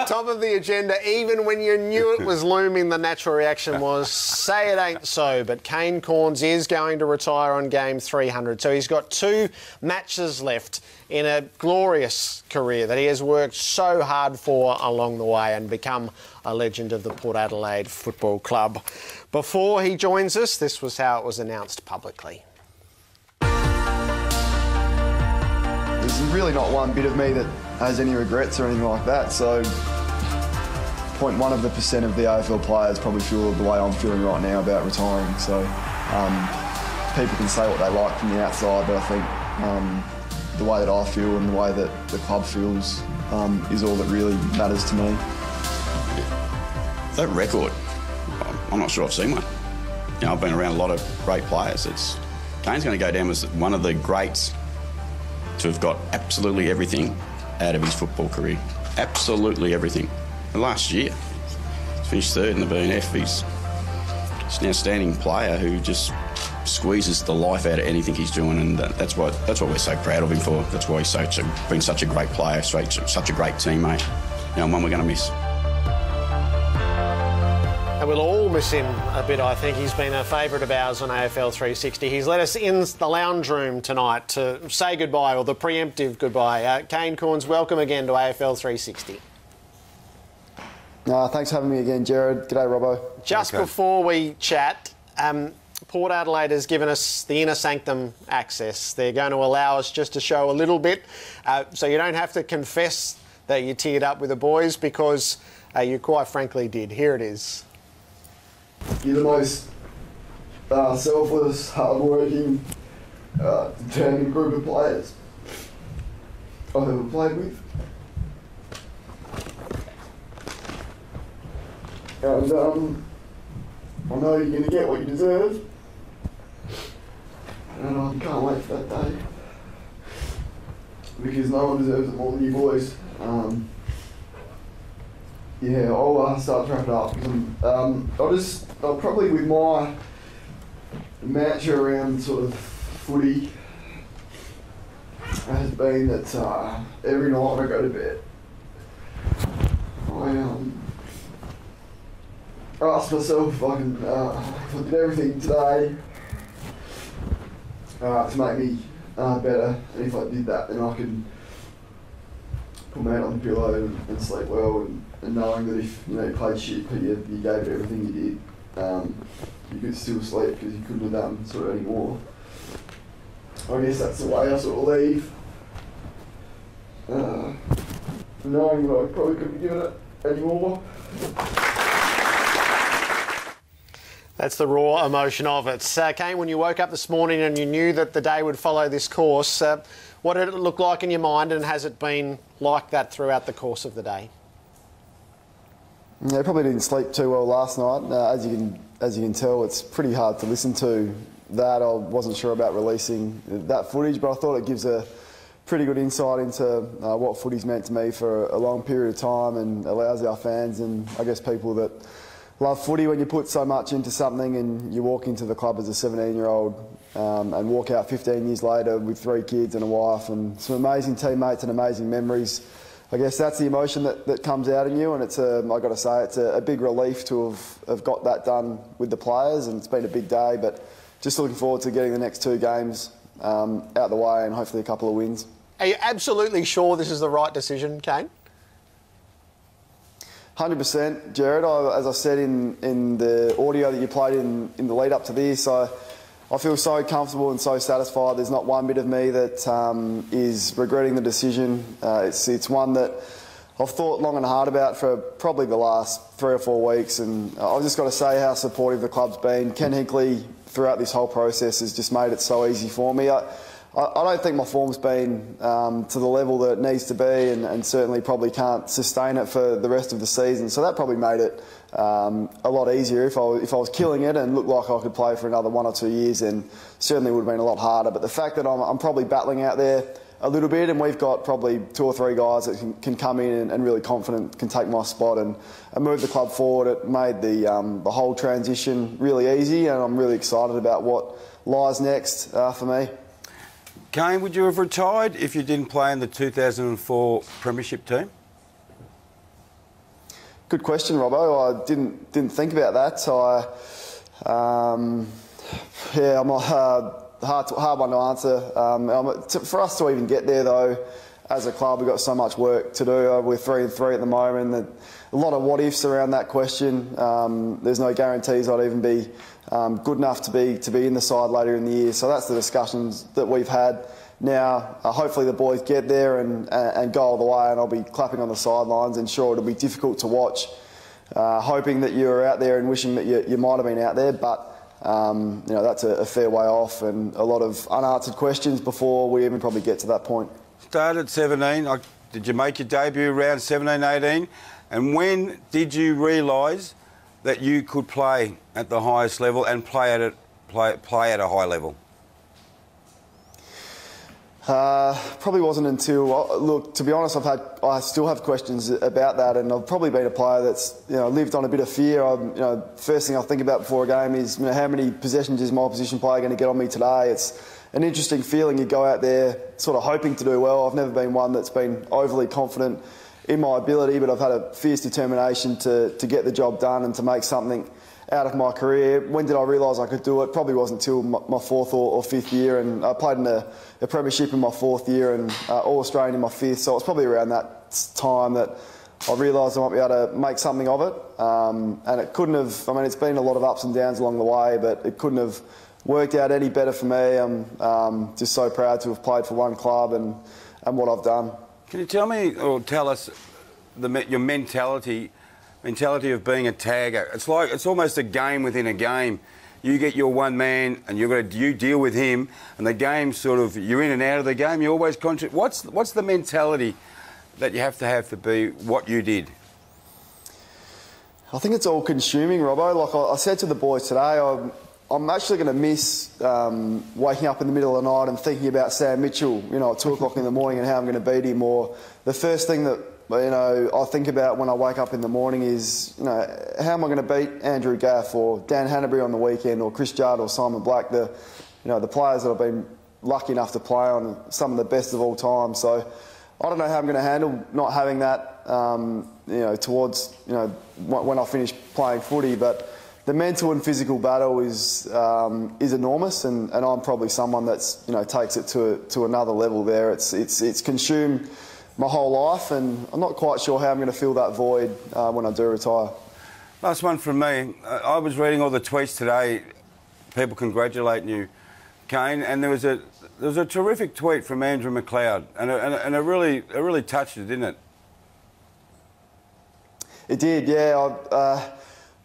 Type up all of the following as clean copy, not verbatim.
Top of the agenda, even when you knew it was looming, the natural reaction was, say it ain't so. But Kane Cornes is going to retire on game 300. So he's got 2 matches left in a glorious career that he has worked so hard for along the way and become a legend of the Port Adelaide Football Club. Before he joins us, this was how it was announced publicly. There's really not one bit of me that has any regrets or anything like that. So 0.1% of the AFL players probably feel the way I'm feeling right now about retiring. So people can say what they like from the outside, but I think the way that I feel and the way that the club feels is all that really matters to me. That record, I'm not sure I've seen one. You know, I've been around a lot of great players. Kane's going to go down as one of the greats to have got absolutely everything out of his football career. Absolutely everything. And last year, he's finished 3rd in the BNF. He's an outstanding player who just squeezes the life out of anything he's doing, and that's what we're so proud of him for. That's why he's been such a great player, such a great teammate. You know, and one we're going to miss. And we'll all miss him a bit, I think. He's been a favourite of ours on AFL 360. He's let us in the lounge room tonight to say goodbye, or the preemptive goodbye. Kane Cornes, welcome again to AFL 360. Thanks for having me again, Jared. G'day, Robbo. Just before we chat, Port Adelaide has given us the inner sanctum access. They're going to allow us just to show a little bit, so you don't have to confess that you teared up with the boys, because you quite frankly did. Here it is. You're the most selfless, hard-working, determined group of players I've ever played with. And I know you're going to get what you deserve. And I can't wait for that day. Because no one deserves it more than you boys. Yeah, I'll start to wrap it up. I'll probably, with my mantra around sort of footy, has been that every night when I go to bed, I ask myself if I did everything today to make me better, and if I did that, then I could put my head on the pillow and sleep well, and knowing that if you played shit but you gave it everything you did, you could still sleep because you couldn't have done sort of any more. I guess that's the way I sort of leave, knowing that I probably couldn't have given it any more. That's the raw emotion of it. Kane, when you woke up this morning and you knew that the day would follow this course, what did it look like in your mind, and has it been like that throughout the course of the day? Yeah, I probably didn't sleep too well last night. As you can tell, it's pretty hard to listen to that. I wasn't sure about releasing that footage, but I thought it gives a pretty good insight into what footy's meant to me for a long period of time, and allows our fans and I guess people that love footy, when you put so much into something and you walk into the club as a 17-year-old and walk out 15 years later with 3 kids and a wife and some amazing teammates and amazing memories. I guess that's the emotion that comes out in you, and it's I've got to say, it's a big relief to have got that done with the players, and it's been a big day, but just looking forward to getting the next 2 games out the way and hopefully a couple of wins. Are you absolutely sure this is the right decision, Kane? 100%, Jared. As I said in the audio that you played in the lead up to this, I feel so comfortable and so satisfied. There's not one bit of me that is regretting the decision. It's one that I've thought long and hard about for probably the last 3 or 4 weeks, and I've just got to say how supportive the club's been. Ken Hinkley, throughout this whole process, has just made it so easy for me. I don't think my form's been to the level that it needs to be, and certainly probably can't sustain it for the rest of the season. So that probably made it a lot easier. If I was killing it and looked like I could play for another 1 or 2 years, then certainly would have been a lot harder. But the fact that I'm probably battling out there a little bit, and we've got probably 2 or 3 guys that can come in and really confident can take my spot and move the club forward, it made the whole transition really easy, and I'm really excited about what lies next for me. Kane, would you have retired if you didn't play in the 2004 Premiership team? Good question, Robbo. I didn't think about that. So I'm a hard one to answer. For us to even get there, though, as a club, we've got so much work to do. We're 3-3 at the moment. A lot of what ifs around that question. There's no guarantees I'd even be good enough to be in the side later in the year. So that's the discussions that we've had. Now, hopefully the boys get there and go all the way, and I'll be clapping on the sidelines, and sure, it'll be difficult to watch, hoping that you're out there and wishing that you might have been out there, but that's a fair way off, and a lot of unanswered questions before we even probably get to that point. Started at 17. Did you make your debut around 17, 18? And when did you realise that you could play at the highest level and play at a high level? Probably wasn't until, look, to be honest, I still have questions about that, and I've probably been a player that's lived on a bit of fear. First thing I think about before a game is how many possessions is my opposition player going to get on me today. It's an interesting feeling. You go out there sort of hoping to do well. I've never been one that's been overly confident in my ability, but I've had a fierce determination to get the job done and to make something out of my career. When did I realise I could do it? Probably wasn't until my fourth or fifth year, and I played in a premiership in my fourth year and All-Australian in my fifth, so it was probably around that time that I realised I might be able to make something of it. And it couldn't have, it's been a lot of ups and downs along the way, but it couldn't have worked out any better for me. I'm just so proud to have played for one club and what I've done. Can you tell me or tell us your mentality of being a tagger? It's almost a game within a game. You get your one man and you deal with him, and the game you're in and out of the game. You always contribute. What's the mentality that you have to be what you did? I think it's all consuming, Robbo. Like I said to the boys today, I'm actually going to miss waking up in the middle of the night and thinking about Sam Mitchell, at 2 o'clock in the morning and how I'm going to beat him. Or the first thing that I think about when I wake up in the morning is, how am I going to beat Andrew Gaff or Dan Hanbury on the weekend, or Chris Judd or Simon Black, the players that I've been lucky enough to play on, some of the best of all time. So I don't know how I'm going to handle not having that, towards, when I finish playing footy, but the mental and physical battle is enormous, and I'm probably someone that's takes it to another level there. It's consumed my whole life, and I'm not quite sure how I'm going to fill that void when I do retire. Last one from me. I was reading all the tweets today, people congratulating you, Kane, and there was a terrific tweet from Andrew McLeod, and it really touched you, didn't it? It did, yeah. I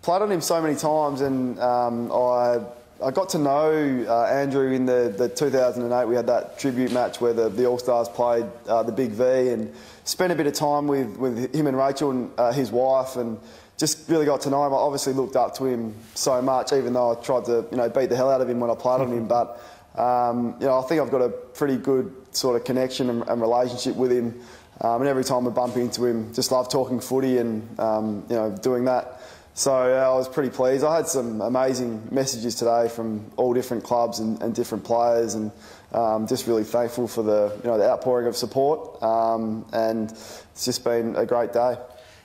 played on him so many times, and I got to know Andrew in the 2008. We had that tribute match where the All-Stars played the Big V, and spent a bit of time with him and Rachel and his wife, and just really got to know him. I obviously looked up to him so much, even though I tried to beat the hell out of him when I played on him. But I think I've got a pretty good sort of connection and relationship with him. And every time I bump into him, just love talking footy and doing that. So I was pretty pleased. I had some amazing messages today from all different clubs and different players, and just really thankful for the outpouring of support. And it's just been a great day.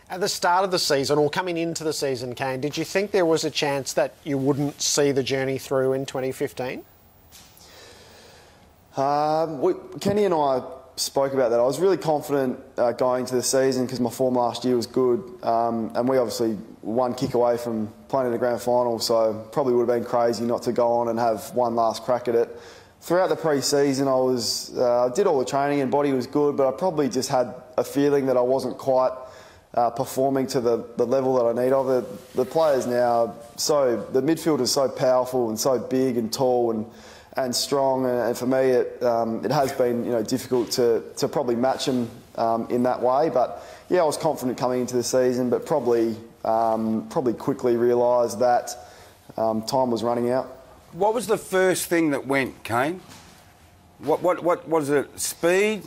At the start of the season, or coming into the season, Kane, did you think there was a chance that you wouldn't see the journey through in 2015? Kenny and I spoke about that. I was really confident going into the season because my form last year was good, and we obviously one kick away from playing in the grand final, so probably would have been crazy not to go on and have one last crack at it. Throughout the pre-season, I did all the training and body was good, but I probably just had a feeling that I wasn't quite performing to the level that I need of it. The players now, the midfield is so powerful and so big and tall and strong, and for me it has been difficult to probably match them in that way. But yeah, I was confident coming into the season, but probably quickly realised that time was running out. What was the first thing that went, Kane? What was it? Speed,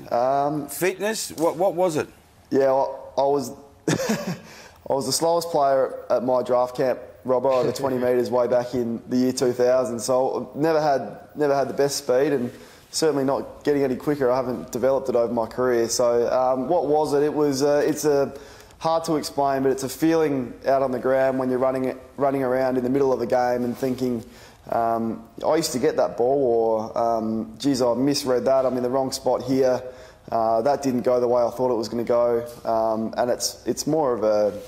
fitness? What was it? Yeah, I was I was the slowest player at my draft camp, Robbo, over 20 metres way back in the year 2000. So never had the best speed, and certainly not getting any quicker. I haven't developed it over my career. So what was it? It was it's a hard to explain, but it's a feeling out on the ground when you're running around in the middle of a game and thinking, I used to get that ball, or geez, I misread that, I'm in the wrong spot here, that didn't go the way I thought it was going to go, and it's more of a,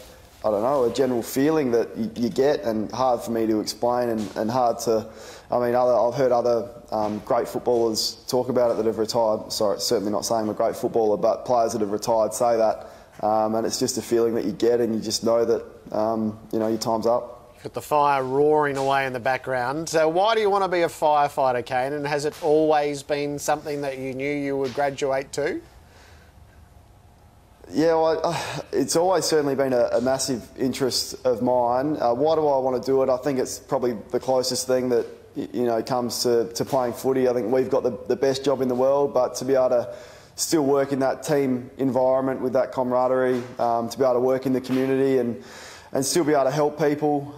I don't know, a general feeling that you get, and hard for me to explain, and hard to, I mean, I've heard other great footballers talk about it that have retired. Sorry, certainly not saying I'm a great footballer, but players that have retired say that, and it's just a feeling that you get, and you just know that, you know, your time's up. Got the fire roaring away in the background. So why do you want to be a firefighter, Kane? And has it always been something that you knew you would graduate to? Yeah, well, it's always certainly been a massive interest of mine. Why do I want to do it? I think it's probably the closest thing that, you know, comes to playing footy. I think we've got the best job in the world, but to be able to still work in that team environment with that camaraderie, to be able to work in the community and still be able to help people,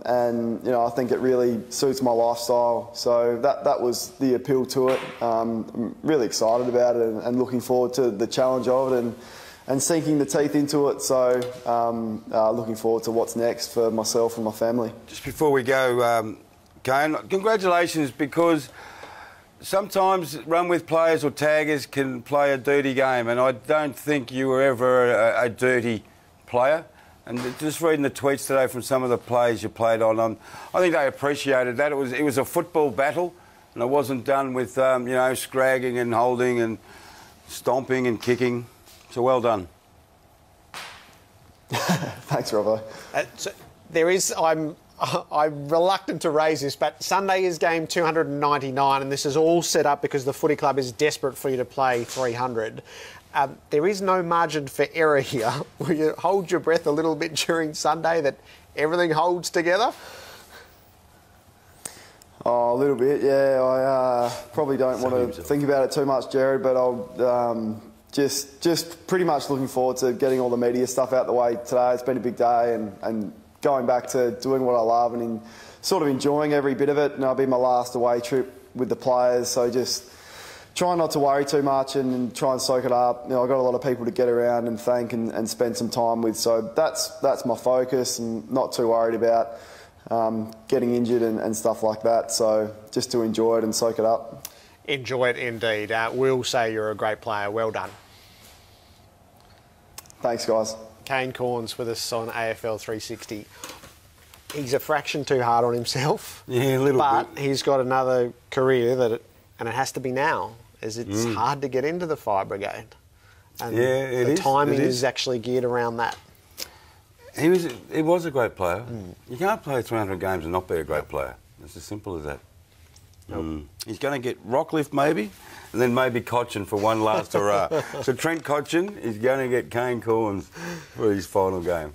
and you know, I think it really suits my lifestyle. So that was the appeal to it. I'm really excited about it and looking forward to the challenge of it and sinking the teeth into it. So looking forward to what's next for myself and my family. Just before we go, Kane, congratulations, because sometimes run with players or taggers can play a dirty game, and I don't think you were ever a dirty player. And just reading the tweets today from some of the players you played on, I think they appreciated that. It was a football battle, and it wasn't done with you know, scragging and holding and stomping and kicking. So well done. Thanks, Robbo. So there is, I'm reluctant to raise this, but Sunday is game 299, and this is all set up because the footy club is desperate for you to play 300. There is no margin for error here. Will you hold your breath a little bit during Sunday that everything holds together? Oh, a little bit, yeah. I probably don't want to think about it too much, Jared, but I'll just pretty much looking forward to getting all the media stuff out the way today. It's been a big day, and going back to doing what I love and sort of enjoying every bit of it. And it'll be my last away trip with the players, so just try not to worry too much and try and soak it up. You know, I've got a lot of people to get around and thank and spend some time with, so that's my focus, and not too worried about getting injured and stuff like that. So just to enjoy it and soak it up. Enjoy it indeed. We'll say you're a great player. Well done. Thanks, guys. Kane Cornes with us on AFL 360. He's a fraction too hard on himself. Yeah, a little bit. But he's got another career and it has to be now, as it's hard to get into the fire brigade. And yeah, the timing is actually geared around that. He was a great player. You can't play 300 games and not be a great player. It's as simple as that. He's going to get Rockliff maybe, and then maybe Cochin for one last hurrah. So Trent Cochin is going to get Kane Cornes for his final game.